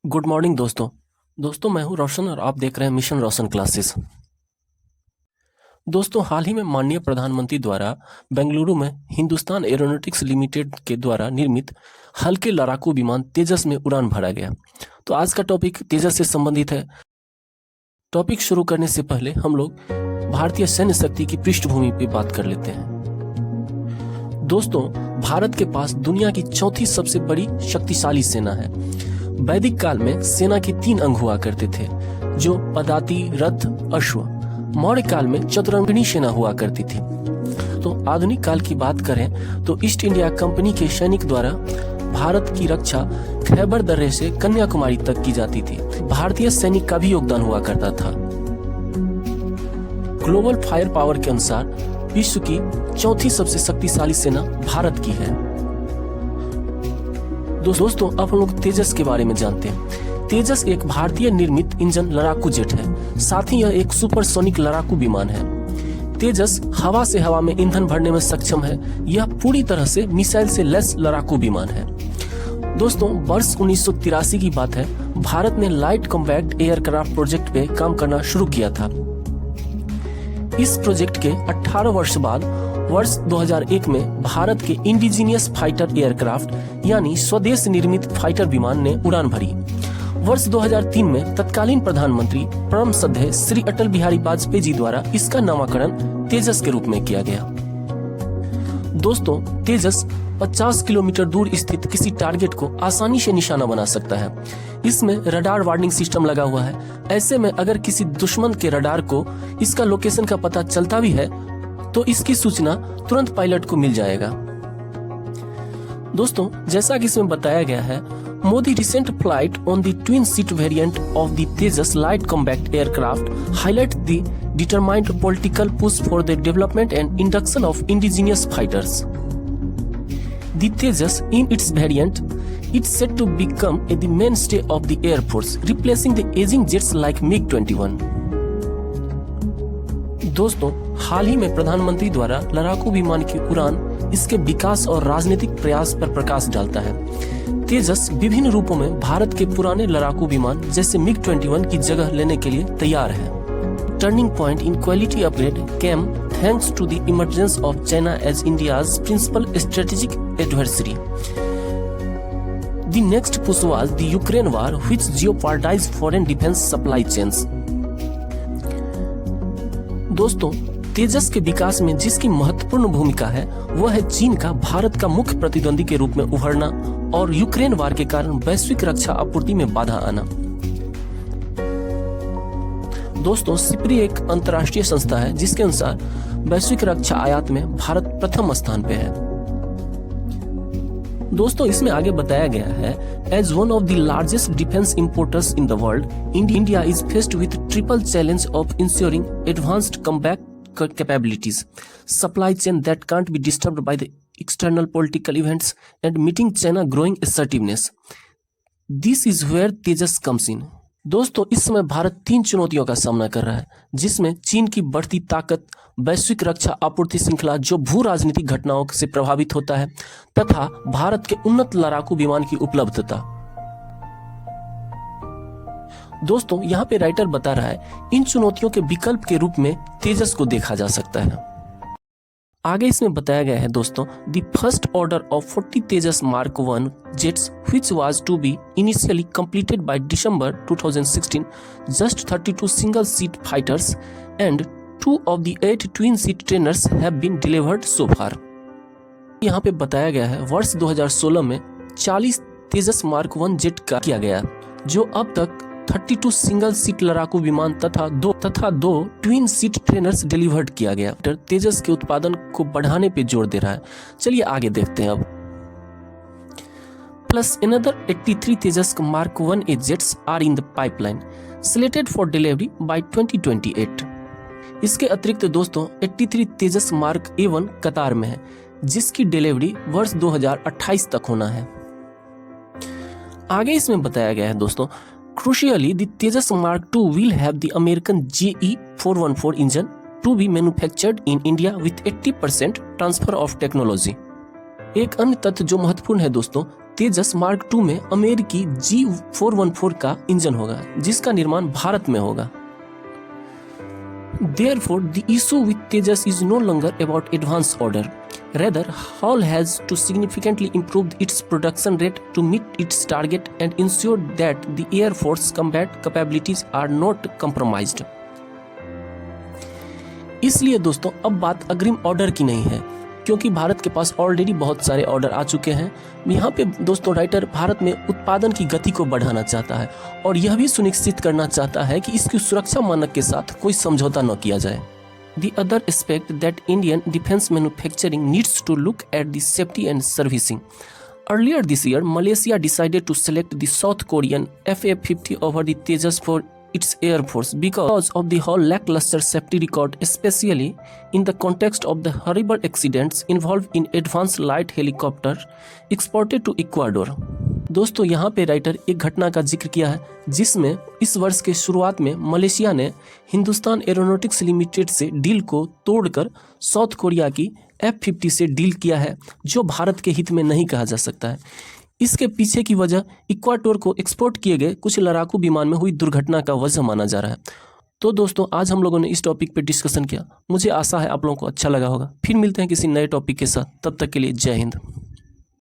Good morning दोस्तों मैं हूं रोशन और आप देख रहे हैं मिशन रोशन क्लासेस। दोस्तों हाल ही में माननीय प्रधानमंत्री द्वारा बेंगलुरु में हिंदुस्तान एरोनॉटिक्स लिमिटेड के द्वारा निर्मित हल्के लड़ाकू विमान तेजस में उड़ान भरा गया। तो आज का टॉपिक तेजस से संबंधित है। टॉपिक शुरू करने से पहले हम लोग भारतीय सैन्य शक्ति की पृष्ठभूमि पे बात कर लेते हैं। दोस्तों भारत के पास दुनिया की चौथी सबसे बड़ी शक्तिशाली सेना है। वैदिक काल में सेना के 3 अंग हुआ करते थे, जो पदाति, रथ, अश्व। मौर्य काल में चतुरंगिणी सेना हुआ करती थी। तो आधुनिक काल की बात करें तो ईस्ट इंडिया कंपनी के सैनिक द्वारा भारत की रक्षा खैबर दर्रे से कन्याकुमारी तक की जाती थी। भारतीय सैनिक का भी योगदान हुआ करता था। ग्लोबल फायर पावर के अनुसार विश्व की चौथी सबसे शक्तिशाली सेना भारत की है। दोस्तों अब हम लोग तेजस के बारे में जानते हैं। तेजस एक भारतीय निर्मित इंजन लड़ाकू जेट है, साथ ही यह एक सुपरसोनिक लड़ाकू विमान है। तेजस हवा से हवा में ईंधन भरने में सक्षम है। यह पूरी तरह से मिसाइल से लैस लड़ाकू विमान है। दोस्तों वर्ष 1983 की बात है, भारत ने लाइट कॉम्पैक्ट एयरक्राफ्ट प्रोजेक्ट पे काम करना शुरू किया था। इस प्रोजेक्ट के 18 वर्ष बाद वर्ष 2001 में भारत के इंडिजीनियस फाइटर एयरक्राफ्ट यानी स्वदेश निर्मित फाइटर विमान ने उड़ान भरी। वर्ष 2003 में तत्कालीन प्रधानमंत्री परम श्रद्धेय श्री अटल बिहारी वाजपेयी जी द्वारा इसका नामकरण तेजस के रूप में किया गया। दोस्तों तेजस 50 किलोमीटर दूर स्थित किसी टारगेट को आसानी से निशाना बना सकता है। इसमें रडार वार्निंग सिस्टम लगा हुआ है। ऐसे में अगर किसी दुश्मन के रडार को इसका लोकेशन का पता चलता भी है तो इसकी सूचना तुरंत पायलट को मिल जाएगा। दोस्तों जैसा कि इसमें बताया गया है, Modi recent flight on the twin seat variant of the Tejas light compact aircraft highlight the determined political push for the development and induction of indigenous fighters. The Tejas, in its variant, it's set to become the mainstay of the Air Force, replacing the aging jets like MiG-21. दोस्तों हाल ही में प्रधानमंत्री द्वारा लड़ाकू विमान की उड़ान इसके विकास और राजनीतिक प्रयास पर प्रकाश डालता है। तेजस विभिन्न रूपों में भारत के पुराने लड़ाकू विमान जैसे MiG-21 की जगह लेने के लिए तैयार है। Turning point in quality upgrade came thanks to the emergence of China as India's principal strategic adversary. The next push was the Ukraine war, which jeopardized foreign defense supply chains. दोस्तों तेजस के विकास में जिसकी महत्वपूर्ण भूमिका है वह है चीन का भारत का मुख्य प्रतिद्वंदी के रूप में उभरना और यूक्रेन वार के कारण वैश्विक रक्षा आपूर्ति में बाधा आना। दोस्तों सिप्री एक अंतर्राष्ट्रीय संस्था है जिसके अनुसार वैश्विक रक्षा आयात में भारत प्रथम स्थान पे है। दोस्तों इसमें आगे बताया गया है, as one of the largest defence importers in the world, India is faced with triple challenge of ensuring advanced combat capabilities, supply chain that can't be disturbed by the external political events and meeting China growing assertiveness. This is where Tejas comes in. दोस्तों इस समय भारत 3 चुनौतियों का सामना कर रहा है, जिसमें चीन की बढ़ती ताकत, वैश्विक रक्षा आपूर्ति श्रृंखला जो भू राजनीतिक घटनाओं से प्रभावित होता है, तथा भारत के उन्नत लड़ाकू विमान की उपलब्धता। दोस्तों यहाँ पे राइटर बता रहा है, इन चुनौतियों के विकल्प के रूप में तेजस को देखा जा सकता है। आगे इसमें बताया गया है दोस्तों, the first order of 40 Tejas mark 1 jets which was to be initially completed by December 2016, just 32 single seat fighters and 2 of the 8 twin seat trainers have been delivered so far. यहाँ पे बताया गया है वर्ष 2016 में 40 तेजस मार्क 1 जेट का किया गया, जो अब तक 32 सिंगल सीट लड़ाकू विमान तथा दो ट्विन सीट ट्रेनर्स डिलीवर्ड किया गया। तेजस के उत्पादन को बढ़ाने पे जोर दे रहा है। चलिए आगे देखते हैं अब। Plus another 83 Tejas mark 1A jets are in the pipeline, slated for delivery by 2028। इसके अतिरिक्त दोस्तों 83 तेजस मार्क A1 कतार में है, जिसकी डिलीवरी वर्ष 2028 तक होना है। आगे इसमें बताया गया है दोस्तों, crucially the Tejas Mark II will have the American JE414 engine to be manufactured in India with 80% transfer of technology। एक अन्य तथ्य जो महत्वपूर्ण है दोस्तों, तेजस मार्क 2 में अमेरिकी G414 का इंजन होगा, जिसका निर्माण भारत में होगा। Therefore, the issue with Tejas is no longer about advance order. Rather, HAL has to significantly improve its production rate to meet its target and ensure that the Air Force combat capabilities are not compromised. इसलिए दोस्तों अब बात अग्रिम order की नहीं है, क्योंकि भारत के पास ऑलरेडी बहुत सारे ऑर्डर आ चुके हैं। यहाँ पे दोस्तों राइटर भारत में उत्पादन की गति को बढ़ाना चाहता है और यह भी सुनिश्चित करना चाहता है कि इसकी सुरक्षा मानक के साथ कोई समझौता न किया जाए। The other aspect that Indian defense manufacturing needs to look at the safety and servicing. Earlier this year, Malaysia decided to select the South Korean FA-50 over the Tejas for its Air Force because of the whole lackluster safety record, especially in the context of the horrible accidents involved in advanced light helicopter exported to Ecuador. दोस्तों यहाँ पे writer एक घटना का जिक्र किया है जिसमें इस वर्ष के शुरुआत में मलेशिया ने हिंदुस्तान एरोनॉटिक्स लिमिटेड से डील को तोड़कर साउथ कोरिया की F-50 से डील किया है, जो भारत के हित में नहीं कहा जा सकता है। इसके पीछे की वजह इक्वाडोर को एक्सपोर्ट किए गए कुछ लड़ाकू विमान में हुई दुर्घटना का वजह माना जा रहा है। तो दोस्तों आज हम लोगों ने इस टॉपिक पे डिस्कशन किया। मुझे आशा है आप लोगों को अच्छा लगा होगा। फिर मिलते हैं किसी नए टॉपिक के साथ, तब तक के लिए जय हिंद।